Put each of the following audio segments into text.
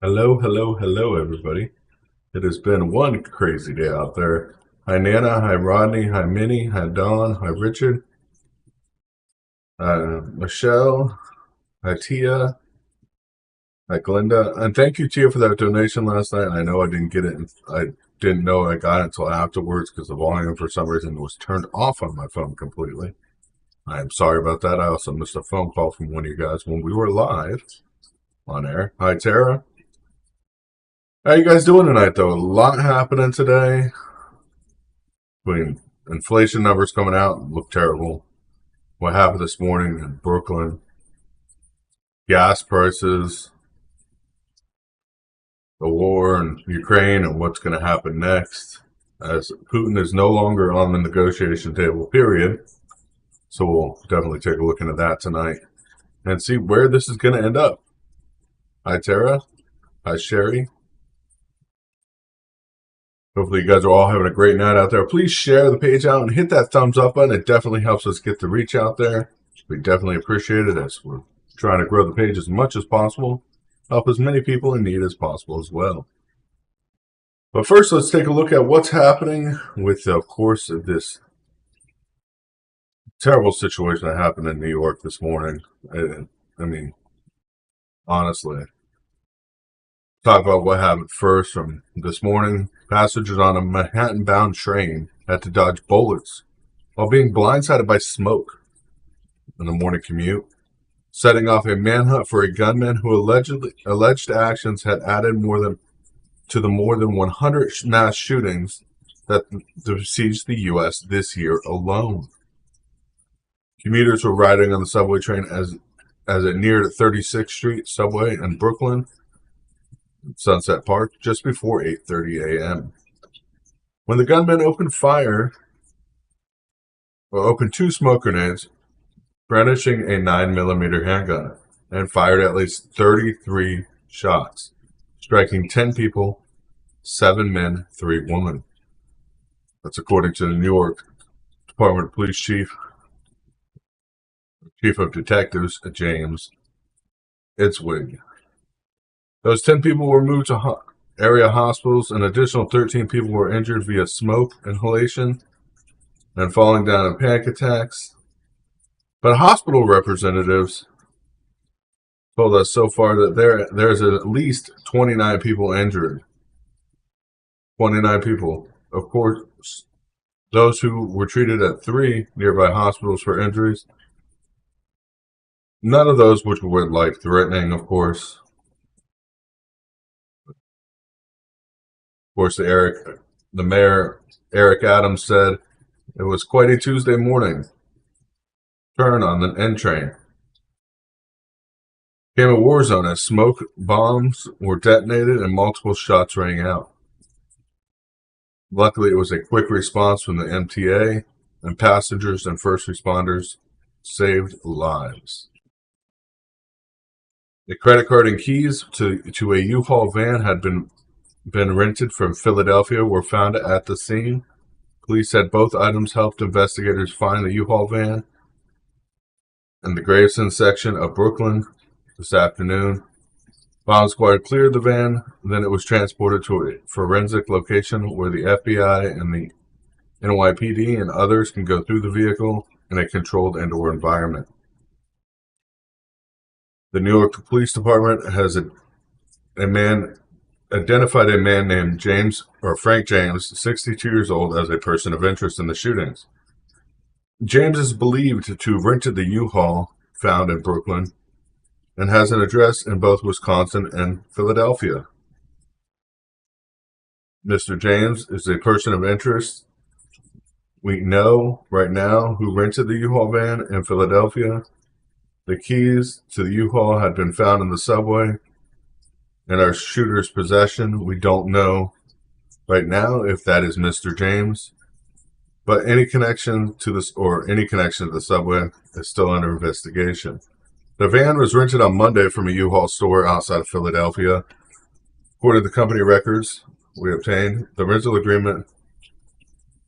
Hello, hello, hello, everybody. It has been one crazy day out there. Hi, Nana. Hi, Rodney. Hi, Minnie. Hi, Dawn. Hi, Richard. Michelle. Hi, Tia. Hi, Glenda. And thank you, Tia, for that donation last night. I know I didn't get it. I didn't know I got it until afterwards because the volume, for some reason, was turned off on my phone completely. I am sorry about that. I also missed a phone call from one of you guys when we were live on air. Hi, Tara. How you guys doing tonight, though? A lot happening today. Between inflation numbers coming out look terrible. What happened this morning in Brooklyn, gas prices, the war in Ukraine, and what's going to happen next, as Putin is no longer on the negotiation table, period. So we'll definitely take a look into that tonight and see where this is going to end up. Hi, Tara. Hi, Sherry. Hopefully you guys are all having a great night out there. Please share the page out and hit that thumbs up button. It definitely helps us get the reach out there. We definitely appreciate it as we're trying to grow the page as much as possible, help as many people in need as possible as well. But first, let's take a look at what's happening with, of course, this terrible situation that happened in New York this morning. I mean, honestly, talk about what happened first from this morning. Passengers on a Manhattan-bound train had to dodge bullets while being blindsided by smoke in the morning commute, setting off a manhunt for a gunman who alleged actions had added to the more than 100 mass shootings that besieged the U.S. this year alone. Commuters were riding on the subway train as it neared 36th Street subway in Brooklyn, Sunset Park, just before 8:30 a.m. When the gunman opened two smoke grenades, brandishing a 9mm handgun, and fired at least 33 shots, striking 10 people, 7 men, 3 women. That's according to the New York Department of Police Chief of Detectives, James Itzwig. Those 10 people were moved to area hospitals. An additional 13 people were injured via smoke inhalation and falling down in panic attacks. But hospital representatives told us so far that there's at least 29 people injured. 29 people. Of course, those who were treated at 3 nearby hospitals for injuries. None of those which were life-threatening, of course. Of course, the mayor, Eric Adams, said it was quite a Tuesday morning. Turn on the N train. Came a war zone as smoke bombs were detonated and multiple shots rang out. Luckily, it was a quick response from the MTA, and passengers and first responders saved lives. A credit card and keys to a U-Haul van had been rented from Philadelphia were found at the scene. Police said both items helped investigators find the U-Haul van in the Gravesend section of Brooklyn this afternoon. Bomb squad cleared the van, then it was transported to a forensic location where the FBI and the NYPD and others can go through the vehicle in a controlled indoor environment. The New York Police Department has identified a man named Frank James, 62 years old, as a person of interest in the shootings. James is believed to have rented the U-Haul found in Brooklyn and has an address in both Wisconsin and Philadelphia. Mr. James is a person of interest. We know right now who rented the U-Haul van in Philadelphia. The keys to the U-Haul had been found in the subway in our shooter's possession. We don't know right now if that is Mr. James, but any connection to the subway is still under investigation. The van was rented on Monday from a U-Haul store outside of Philadelphia. According to the company records we obtained, the rental agreement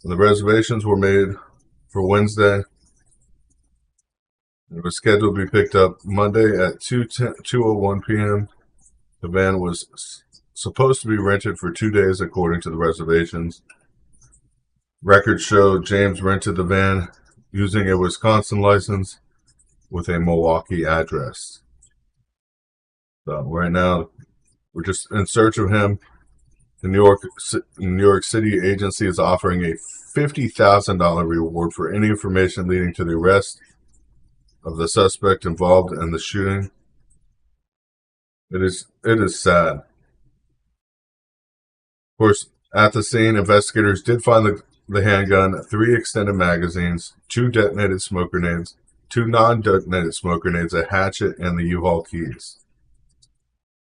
and the reservations were made for Wednesday. It was scheduled to be picked up Monday at 2:01 p.m. The van was supposed to be rented for 2 days, according to the reservations. Records show James rented the van using a Wisconsin license with a Milwaukee address. So right now, we're just in search of him. The New York City agency is offering a $50,000 reward for any information leading to the arrest of the suspect involved in the shooting. It is sad. Of course, at the scene, investigators did find the handgun, 3 extended magazines, 2 detonated smoke grenades, 2 non-detonated smoke grenades, a hatchet, and the U-Haul keys.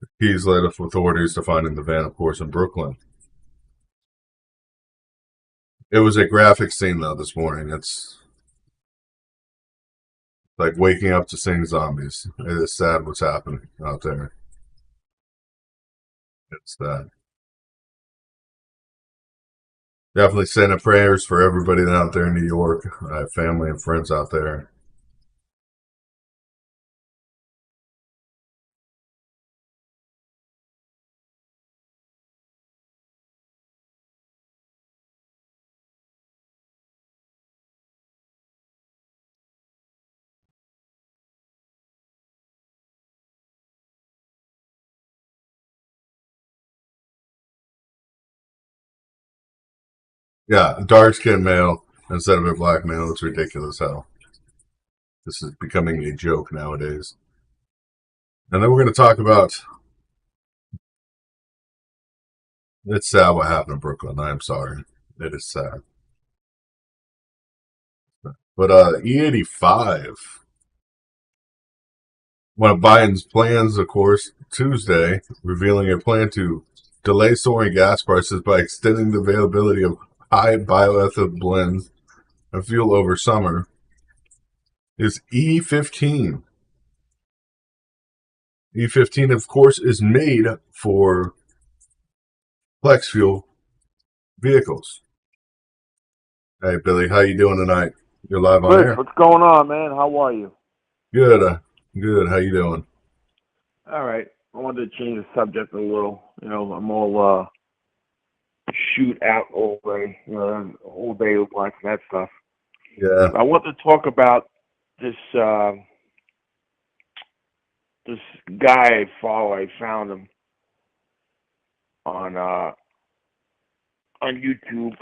The keys led authorities to finding the van, of course, in Brooklyn. It was a graphic scene, though, this morning. It's like waking up to seeing zombies. It is sad what's happening out there. It's sad. Definitely sending prayers for everybody out there in New York. I have family and friends out there. Yeah, dark skinned male instead of a black male. It's ridiculous how this is becoming a joke nowadays. And then we're going to talk about, it's sad what happened in Brooklyn. I am sorry. It is sad. But E85, one of Biden's plans, of course, Tuesday, revealing a plan to delay soaring gas prices by extending the availability of high bioethanol blends of fuel over summer, is E15. E15, of course, is made for flex fuel vehicles. Hey, Billy, how you doing tonight? You're live on air. What's going on, man? How are you? Good, good. How you doing? All right. I wanted to change the subject a little. You know, I'm all shoot out all day, all day watching that stuff. Yeah. I want to talk about this this guy I follow. I found him on YouTube.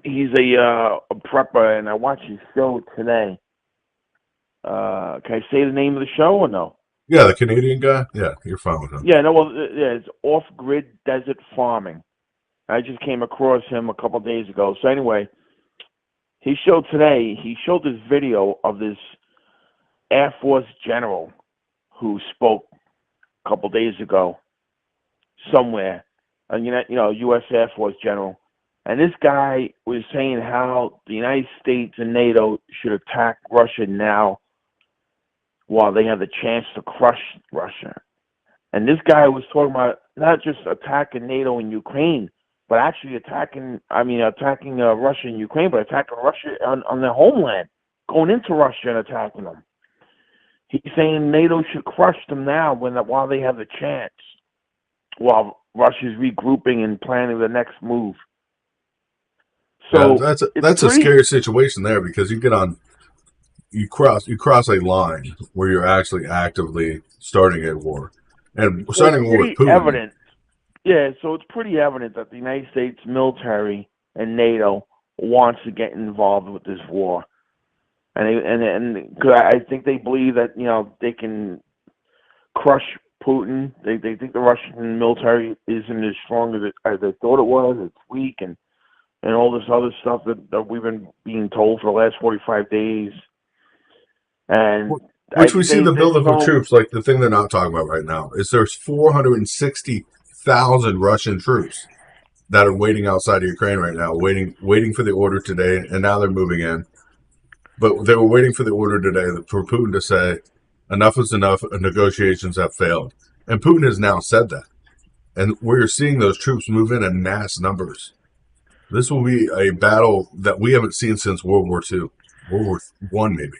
He's a prepper, and I watched his show today. Can I say the name of the show or no? Yeah, the Canadian guy? Yeah, you're fine with him. Yeah, no, well, yeah, it's Off-Grid Desert Farming. I just came across him a couple of days ago. So anyway, he showed this video of this Air Force general who spoke a couple of days ago somewhere, U.S. Air Force general. And this guy was saying how the United States and NATO should attack Russia now while they have the chance to crush Russia. And this guy was talking about not just attacking NATO and Ukraine, but actually attacking Russia and Ukraine, but attacking Russia on their homeland, going into Russia and attacking them. He's saying NATO should crush them now while they have the chance, while Russia's regrouping and planning the next move. So yeah, that's a scary situation there, because you cross a line where you're actually actively starting a war, and starting a war with Putin. Evident. Yeah, so it's pretty evident that the United States military and NATO wants to get involved with this war, and cause I think they believe that they can crush Putin. They think the Russian military isn't as strong as they thought it was. It's weak, and all this other stuff that we've been being told for the last 45 days. And which we see the buildup of troops. Like, the thing they're not talking about right now is there's 460,000 Russian troops that are waiting outside of Ukraine right now, waiting for the order today, and now they're moving in. But they were waiting for the order today for Putin to say, enough is enough, and negotiations have failed. And Putin has now said that. And we're seeing those troops move in mass numbers. This will be a battle that we haven't seen since World War II. World War I, maybe.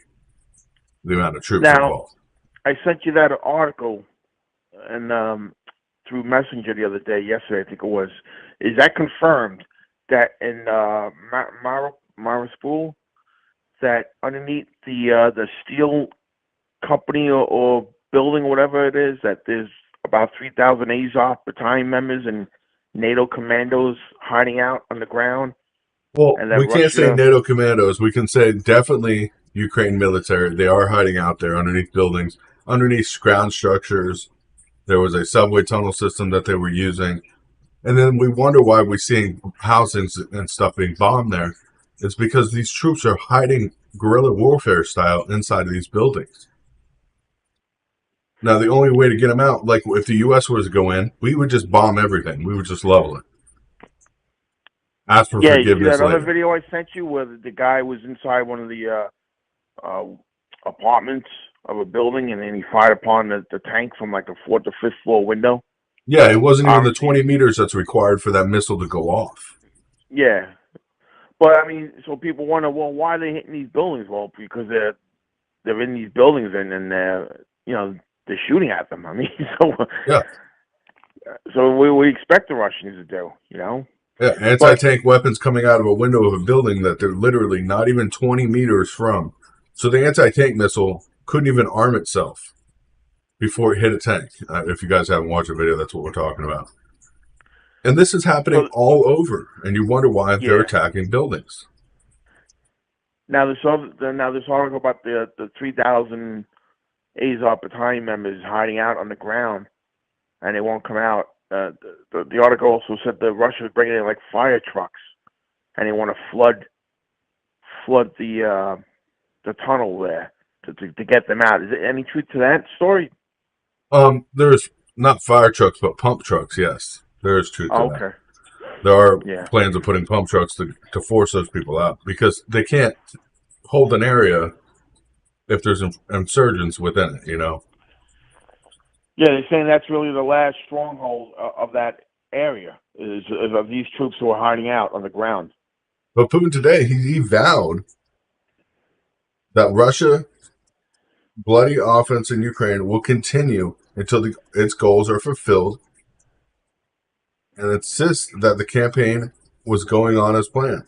The amount of troops involved. I sent you that article, and through Messenger the other day, yesterday I think it was. Is that confirmed that in Mariupol, that underneath the steel company or building, whatever it is, that there's about 3,000 Azov battalion members and NATO commandos hiding out on the ground, Well, and that we can't say Russia? NATO commandos. We can say definitely Ukraine military. They are hiding out there underneath buildings, underneath ground structures. There was a subway tunnel system that they were using. And then we wonder why we're seeing housings and stuff being bombed there. It's because these troops are hiding guerrilla warfare style inside of these buildings. Now, the only way to get them out, like if the U.S. was to go in, we would just bomb everything. We would just level it. Ask for Yeah, you see forgiveness that other later. video I sent you where the guy was inside one of the uh, apartments of a building, and then he fired upon the tank from like a fourth or fifth floor window? Yeah, it wasn't even the Obviously, 20 meters that's required for that missile to go off. yeah. But I mean, so people wonder, well, why are they hitting these buildings? Well, because they're in these buildings and they're they're shooting at them. I mean, Yeah, so we expect the Russians to do, yeah. But Anti-tank weapons coming out of a window of a building that they're literally not even 20 meters from. So the anti-tank missile couldn't even arm itself before it hit a tank. If you guys haven't watched the video, that's what we're talking about. And this is happening so all over, and you wonder why they're yeah. attacking buildings. Now this article about the 3,000 Azov battalion members hiding out on the ground, and they won't come out. The article also said that Russia is bringing in like fire trucks, and they want to flood the tunnel there to get them out. Is there any truth to that story? There's not fire trucks, but pump trucks. Yes, there is truth to Oh, that. okay. There are Yeah. plans of putting pump trucks to force those people out because they can't hold an area if there's insurgents within it. Yeah, they're saying that's really the last stronghold of that area is of these troops who are hiding out on the ground. But Putin today, he vowed that Russia bloody offense in Ukraine will continue until its goals are fulfilled, and insists that the campaign was going on as planned.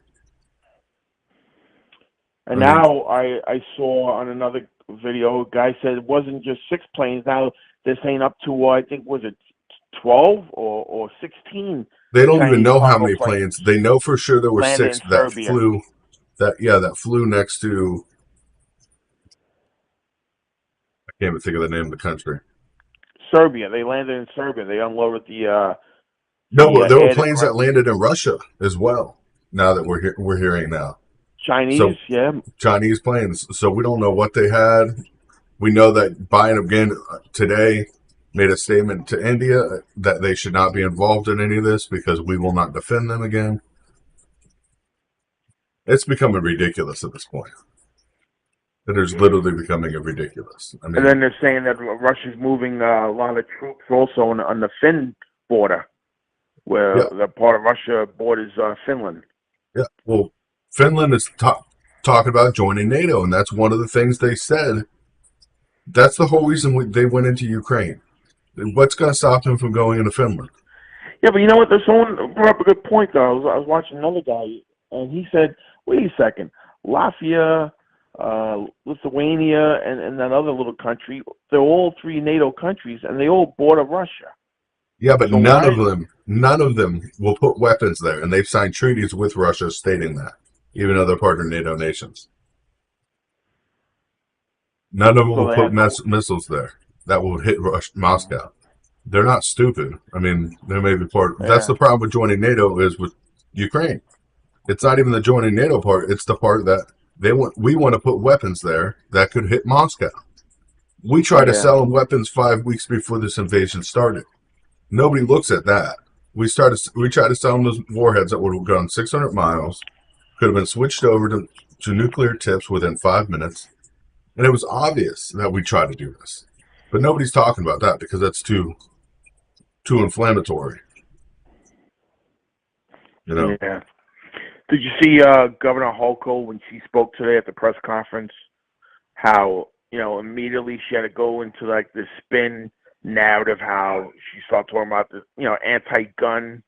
And I mean, now I saw on another video, a guy said it wasn't just 6 planes. Now they're saying up to, I think, was it 12 or 16 they don't even Chinese know how cargo many planes planes. They know for sure there were landed 6 in that Serbia. flew. That flew next to. I can't even think of the name of the country. Serbia. They landed in Serbia. They unloaded No, but there were air planes that defense. landed in Russia as well. Now that we're hearing now, Chinese, so yeah. Chinese planes. So we don't know what they had. We know that Biden again today made a statement to India that they should not be involved in any of this because we will not defend them again. It's becoming ridiculous at this point. It is literally becoming ridiculous. I And mean, then they're saying that Russia's moving a lot of troops also on the Finn border, where yeah, the part of Russia borders Finland. yeah. Well, Finland is talking about joining NATO, and that's one of the things they said. That's the whole reason they went into Ukraine. What's going to stop them from going into Finland? Yeah, but you know what? There's someone brought up a good point, though. I was watching another guy, and he said, wait a second, Latvia, Lithuania, and that other little country, they're all 3 NATO countries, and they all border Russia. Yeah, but So none why? of them will put weapons there, and they've signed treaties with Russia stating that, even though they're part of NATO nations. None of them So will they put have to. missiles there that will hit Moscow. They're not stupid. I mean, they may be part. That's Yeah. the problem with joining NATO is with Ukraine. It's not even the joining NATO part. It's the part that we want to put weapons there that could hit Moscow. We tried to Yeah. sell them weapons 5 weeks before this invasion started. Nobody looks at that. We tried to sell them those warheads that would have gone 600 miles, could have been switched over to nuclear tips within 5 minutes, and it was obvious that we tried to do this. But nobody's talking about that because that's too inflammatory. Yeah. Did you see Governor Hochul when she spoke today at the press conference? How immediately she had to go into like the spin narrative how she started talking about the anti-gun,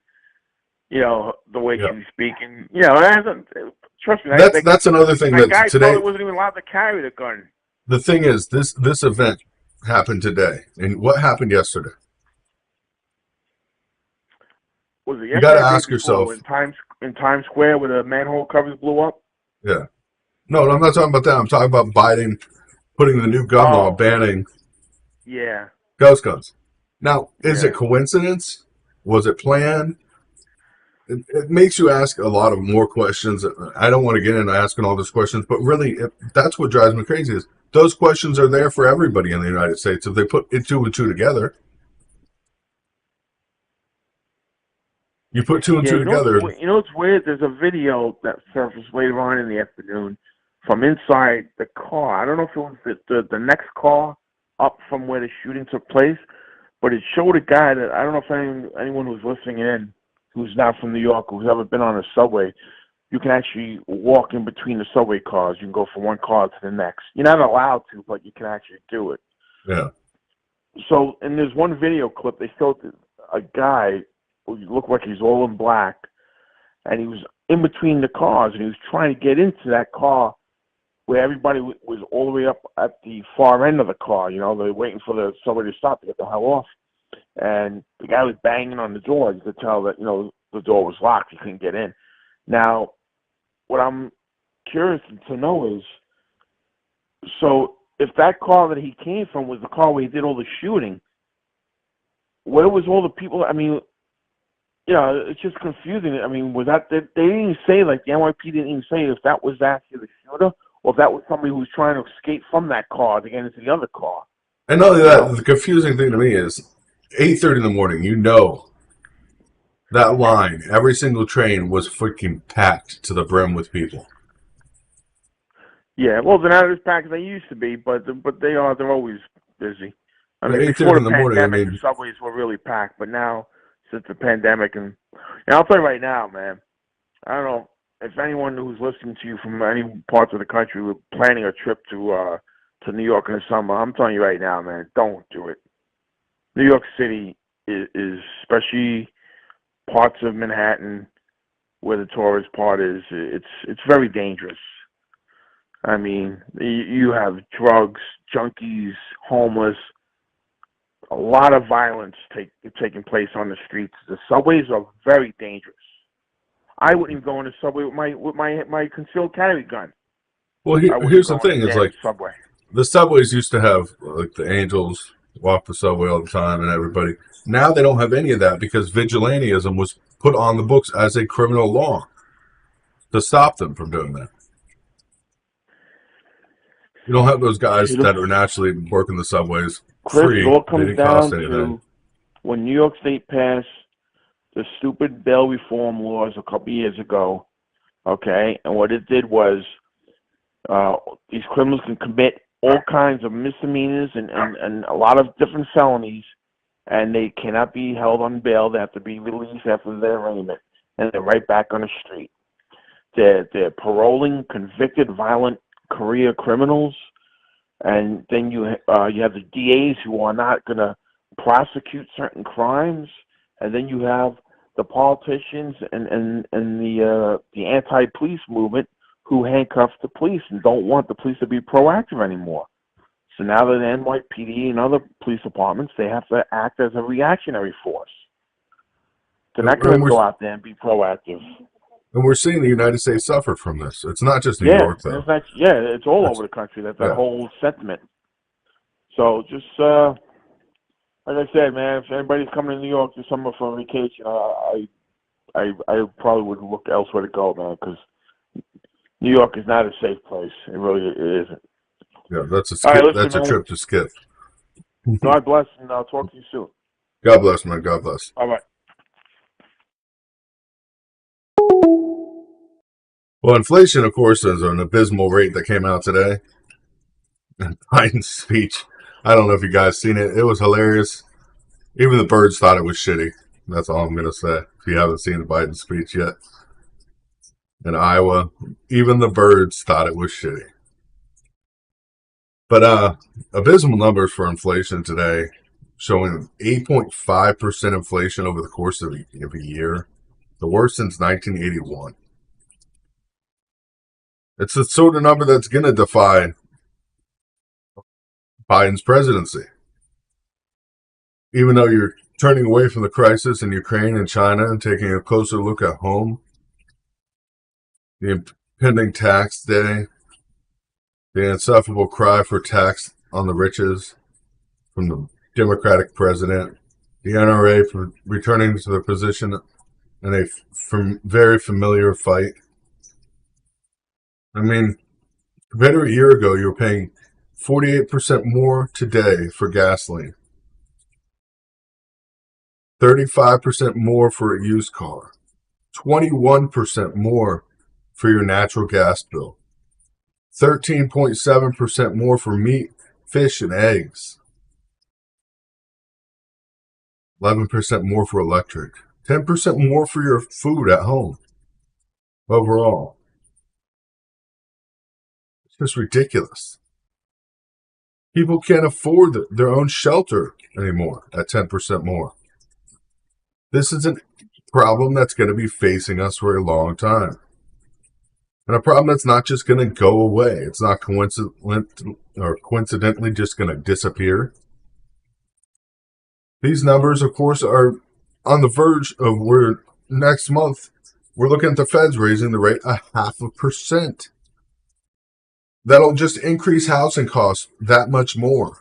the way Yeah. she was speaking. It hasn't, trust me, That's another thing that that guy today. probably wasn't even allowed to carry the gun. The thing is, this event happened today, and what happened yesterday? Was it You got yesterday to or the ask day before yourself. in Times Square where the manhole covers blew up? Yeah. No, I'm not talking about that. I'm talking about Biden putting the new gun law Oh, banning yeah, ghost guns. Now, is it yeah. coincidence? Was it planned? It makes you ask a lot of more questions. I don't want to get into asking all those questions, but really, that's what drives me crazy. Is those questions are there for everybody in the United States if they put two and two together. You put two and Yeah, two together. what's weird? There's a video that surfaced later on in the afternoon from inside the car. I don't know if it was the next car up from where the shooting took place, but it showed a guy that I don't know if anyone who's listening in who's not from New York, who's ever been on a subway, you can actually walk in between the subway cars. You can go from one car to the next. You're not allowed to, but you can actually do it. Yeah. So, and there's one video clip they showed a guy who looked like he's all in black, and he was in between the cars, and he was trying to get into that car where everybody was all the way up at the far end of the car. They're waiting for somebody to stop to get the hell off. And the guy was banging on the door. You could tell that, the door was locked. He couldn't get in. Now, what I'm curious to know is, so if that car that he came from was the car where he did all the shooting, where was all the people? I mean, it's just confusing. I mean, was that they didn't even say, like, the NYPD didn't even say if that was actually the shooter or if that was somebody who was trying to escape from that car to get into the other car. And not only that, the confusing thing to me is 8:30 in the morning. That line, every single train was freaking packed to the brim with people. Yeah, well, they're not as packed as they used to be, but they're always busy. I mean, 8:30 before in the the morning. I pandemic, the mean, subways were really packed, but now since the pandemic, and I'll tell you right now, man, I don't know if anyone who's listening to you from any parts of the country were planning a trip to New York in the summer. I'm telling you right now, man, don't do it. New York City is especially parts of Manhattan where the tourist part is. It's very dangerous. I mean, you have drugs, junkies, homeless, a lot of violence taking place on the streets. The subways are very dangerous. I wouldn't even go in the subway with my concealed carry gun. well, I wouldn't here's the go in thing: the is damn like subway. the subways used to have like the angels walk the subway all the time and everybody. Now they don't have any of that because vigilantism was put on the books as a criminal law to stop them from doing that. You don't have those guys that are naturally working the subways Chris, it free. all They comes didn't cost down anything. to when New York State passed the stupid bail reform laws a couple years ago, okay? And what it did was these criminals can commit all kinds of misdemeanors and a lot of different felonies, and they cannot be held on bail. They have to be released after their arraignment, and they're right back on the street. They're paroling convicted violent career criminals, and then you have the DAs who are not going to prosecute certain crimes, and then you have the politicians and the anti-police movement who handcuff the police and don't want the police to be proactive anymore. So now that the NYPD and other police departments, they have to act as a reactionary force. They're not going to go out there and be proactive. And we're seeing the United States suffer from this. It's not just New Yeah, York, though. it's all over the country. That whole sentiment. So just like I said, man, if anybody's coming to New York this summer for a vacation, I probably would look elsewhere to go, man, because New York is not a safe place. It really isn't. Yeah, that's a skip. All right, listen, that's a man. trip to skip. God bless, and I'll talk to you soon. God bless, man. God bless. All right. Well, inflation, of course, is an abysmal rate that came out today. And Biden's speech, I don't know if you guys seen it. It was hilarious. Even the birds thought it was shitty. That's all I'm going to say. If you haven't seen the Biden speech yet. In Iowa, even the birds thought it was shitty. But abysmal numbers for inflation today. showing 8.5% inflation over the course of a year, the worst since 1981. It's the sort of number that's going to defy Biden's presidency. Even though you're turning away from the crisis in Ukraine and China and taking a closer look at home, the impending tax day, the insufferable cry for tax on the riches from the Democratic president, the NRA returning to their position in a very familiar fight. I mean, compared to a year ago, you were paying 48% more today for gasoline, 35% more for a used car, 21% more for your natural gas bill, 13.7% more for meat, fish, and eggs, 11% more for electric, 10% more for your food at home overall. It's just ridiculous. People can't afford their own shelter anymore at 10% more. This is a problem that's going to be facing us for a long time. And a problem that's not just going to go away. It's not coincidentally just going to disappear. These numbers, of course, are on the verge of where next month we're looking at the Feds raising the rate 0.5%. That'll just increase housing costs that much more.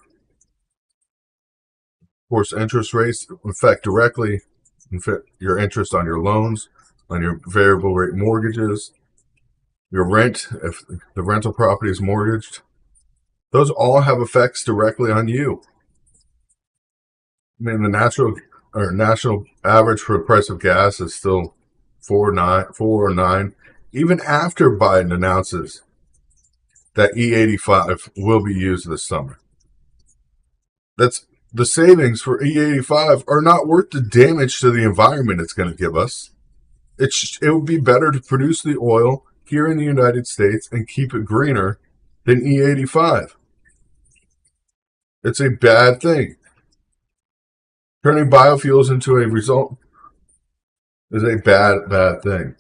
Of course, interest rates affect directly your interest on your loans, on your variable rate mortgages, your rent, if the rental property is mortgaged. Those all have effects directly on you. I mean, the national average for the price of gas is still $4.09, even after Biden announces that E85 will be used this summer. That's the savings for E85 are not worth the damage to the environment it's going to give us. It would be better to produce the oil here in the United States and keep it greener than E85. It's a bad thing. Turning biofuels into a result is a bad thing.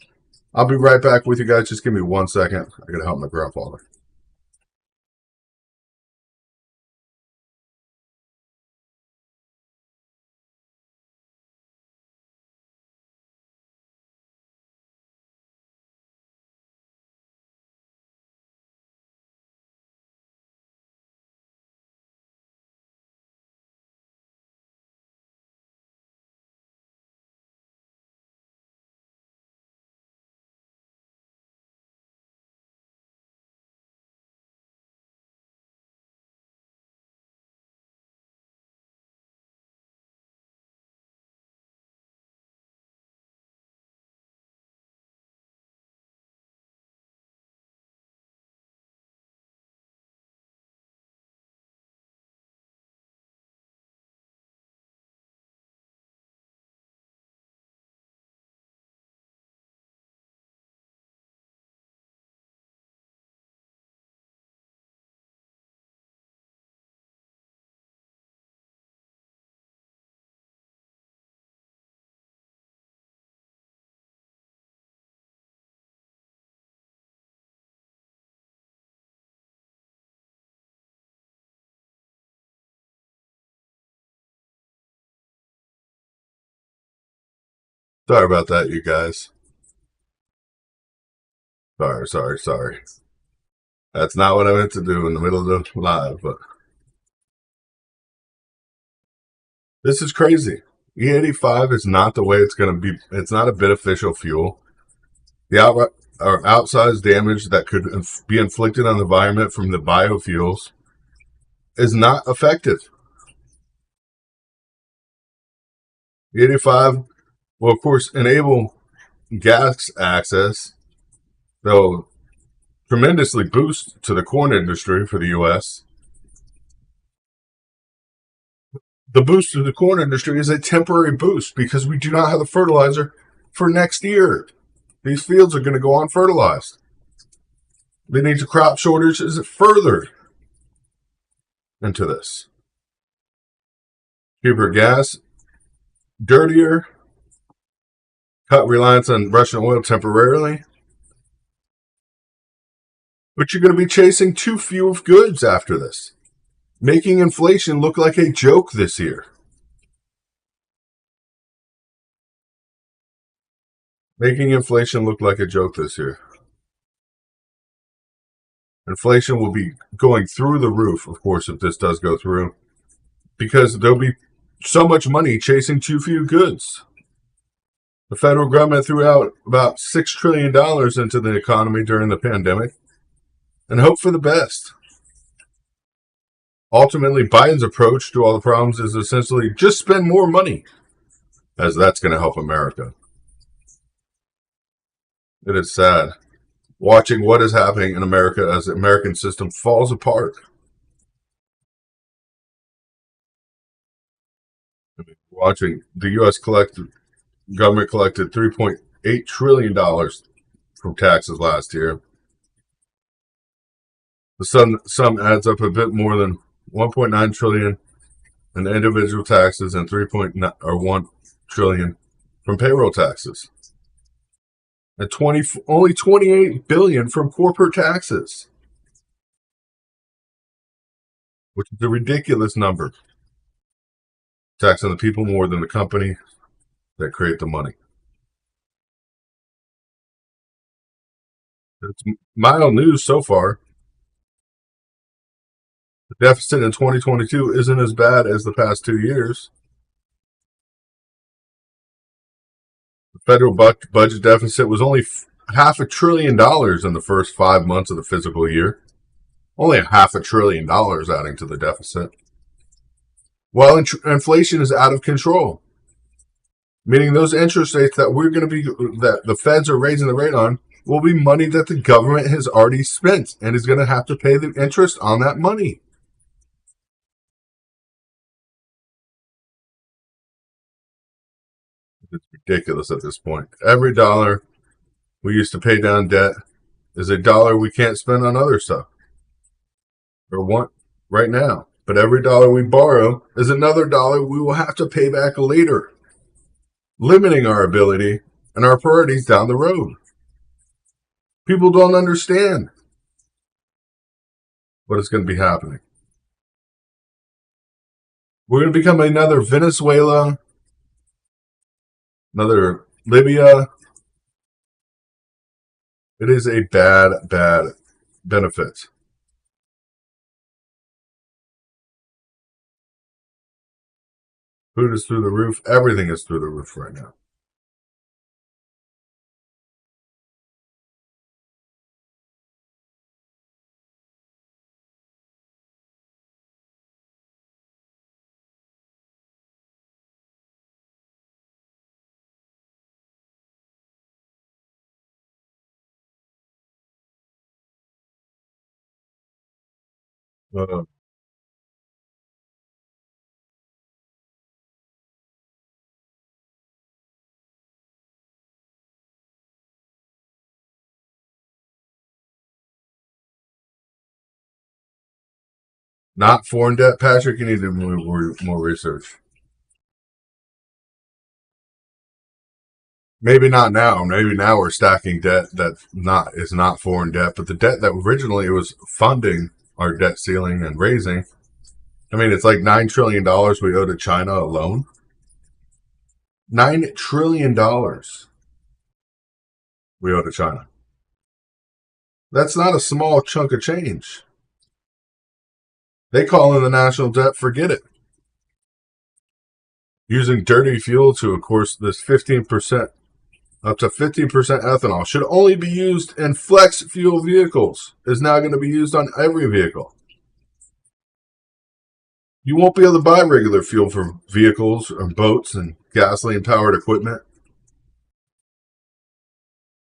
I'll be right back with you guys. Just give me 1 second. I got to help my grandfather. Sorry about that, you guys. Sorry. That's not what I meant to do in the middle of the live, but this is crazy. E85 is not the way it's going to be. It's not a beneficial fuel. The outsized damage that could be inflicted on the environment from the biofuels is not effective. E85 will, of course, enable gas access. They'll tremendously boost to the corn industry for the U.S. The boost to the corn industry is a temporary boost because we do not have the fertilizer for next year. These fields are going to go unfertilized. They need to crop shortages further into this. cheaper gas, dirtier, cut reliance on Russian oil temporarily. But you're going to be chasing too few of goods after this, making inflation look like a joke this year. Making inflation look like a joke this year. Inflation will be going through the roof, of course, if this does go through, because there'll be so much money chasing too few goods. The federal government threw out about $6 trillion into the economy during the pandemic and hope for the best. Ultimately, Biden's approach to all the problems is essentially just spend more money, as that's going to help America. It is sad watching what is happening in America as the American system falls apart. Watching the U.S. government collected $3.8 trillion from taxes last year. The sum adds up a bit more than $1.9 trillion in individual taxes and $1 trillion from payroll taxes. And only $28 billion from corporate taxes, which is a ridiculous number. Taxing the people more than the company that create the money. It's mild news so far. The deficit in 2022 isn't as bad as the past 2 years. The federal budget deficit was only $500 billion in the first 5 months of the fiscal year. Only $500 billion adding to the deficit. While inflation is out of control, meaning those interest rates that that the feds are raising the rate on will be money that the government has already spent and is going to have to pay the interest on that money. It's ridiculous at this point. Every dollar we used to pay down debt is a dollar we can't spend on other stuff or want right now. But every dollar we borrow is another dollar we will have to pay back later, limiting our ability and our priorities down the road. People don't understand what is going to be happening. We're going to become another Venezuela, another Libya. It is a bad benefit. Food is through the roof. Everything is through the roof right now. Uh, Not foreign debt, Patrick. You need to do more research. Maybe not now. Maybe now we're stacking debt that is not foreign debt, but the debt that originally was funding our debt ceiling and raising. I mean, it's like $9 trillion we owe to China alone. $9 trillion we owe to China. That's not a small chunk of change. They call in the national debt, forget it. Using dirty fuel to, of course, this 15%, up to 15% ethanol should only be used in flex fuel vehicles, is now going to be used on every vehicle. You won't be able to buy regular fuel for vehicles or boats and gasoline-powered equipment.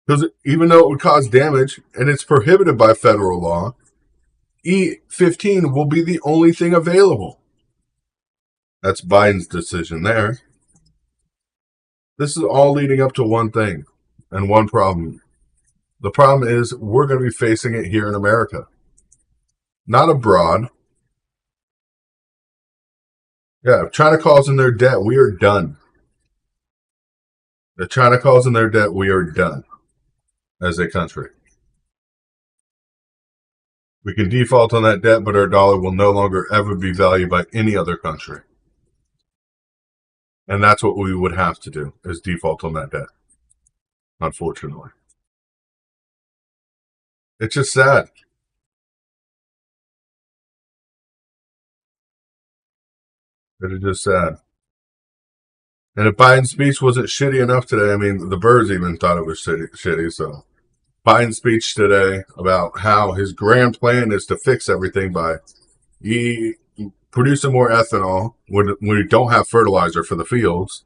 Because even though it would cause damage, and it's prohibited by federal law, E15 will be the only thing available. That's Biden's decision there. This is all leading up to one thing and one problem. The problem is we're going to be facing it here in America, not abroad. Yeah, if China calls in their debt, we are done. If China calls in their debt, we are done as a country. We can default on that debt, but our dollar will no longer ever be valued by any other country. And that's what we would have to do, is default on that debt, unfortunately. It's just sad. It is just sad. And if Biden's speech wasn't shitty enough today, I mean, the birds even thought it was shitty. So Biden's speech today about how his grand plan is to fix everything by producing more ethanol when we don't have fertilizer for the fields,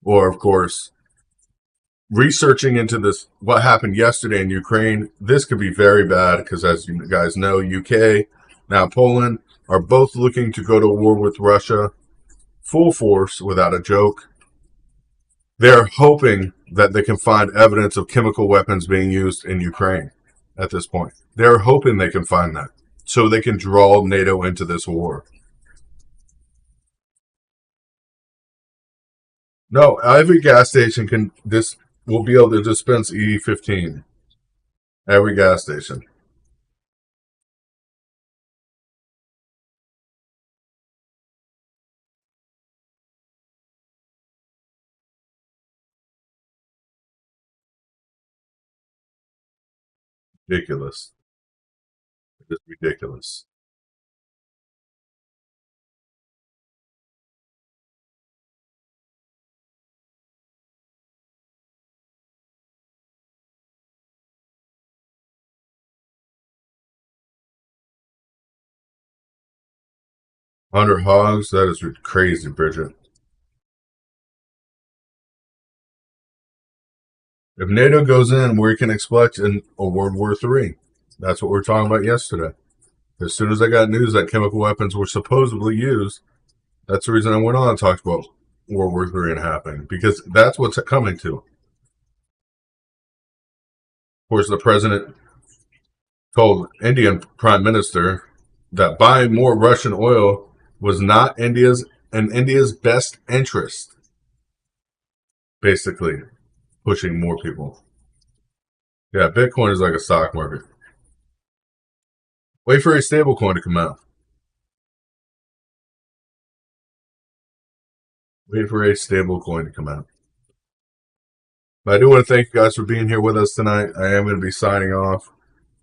or of course researching into this, what happened yesterday in Ukraine. This could be very bad because, as you guys know, UK, now Poland, are both looking to go to war with Russia full force without a joke. They're hoping that they can find evidence of chemical weapons being used in Ukraine at this point. They're hoping they can find that so they can draw NATO into this war. No, every gas station will be able to dispense E15. Every gas station. Ridiculous. It's ridiculous. Hunter hogs, that is crazy, Bridget. If NATO goes in, we can expect a World War III. That's what we were talking about yesterday. As soon as I got news that chemical weapons were supposedly used, that's the reason I went on and talked about World War III and happening, because that's what's coming to. Of course, the president told Indian prime minister that buying more Russian oil was not in India's best interest. Basically, pushing more people. Yeah, Bitcoin is like a stock market. Wait for a stable coin to come out. Wait for a stable coin to come out. But I do want to thank you guys for being here with us tonight. I am going to be signing off.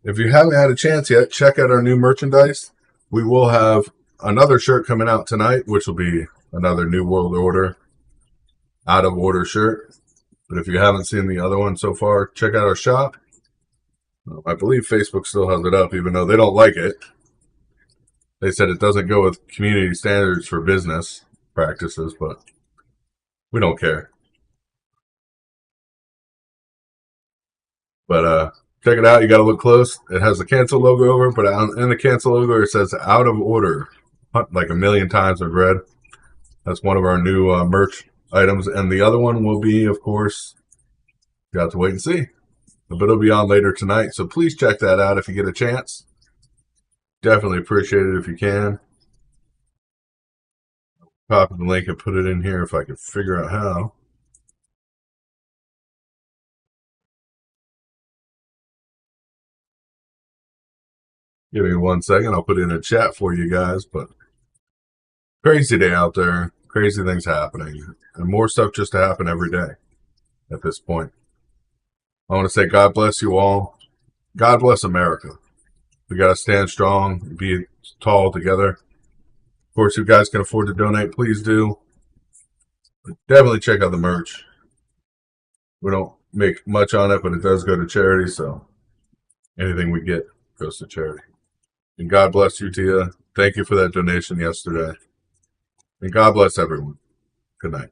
If you haven't had a chance yet, check out our new merchandise. We will have another shirt coming out tonight, which will be another New World Order out of order shirt. But if you haven't seen the other one so far, check out our shop. I believe Facebook still has it up, even though they don't like it. They said it doesn't go with community standards for business practices, but we don't care. But check it out. You got to look close. It has the cancel logo over it, but in the cancel logo it says out of order like a million times in red. That's one of our new merch items. And the other one will be, of course, you have to wait and see. But it'll be on later tonight. So please check that out if you get a chance. Definitely appreciate it if you can. Copy the link and put it in here if I could figure out how. Give me 1 second. I'll put it in a chat for you guys. But crazy day out there. Crazy things happening. And more stuff just to happen every day at this point. I want to say God bless you all. God bless America. We got to stand strong, be tall together. Of course, if you guys can afford to donate, please do. Definitely check out the merch. We don't make much on it, but it does go to charity, so anything we get goes to charity. And God bless you, Tia. Thank you for that donation yesterday. And God bless everyone. Good night.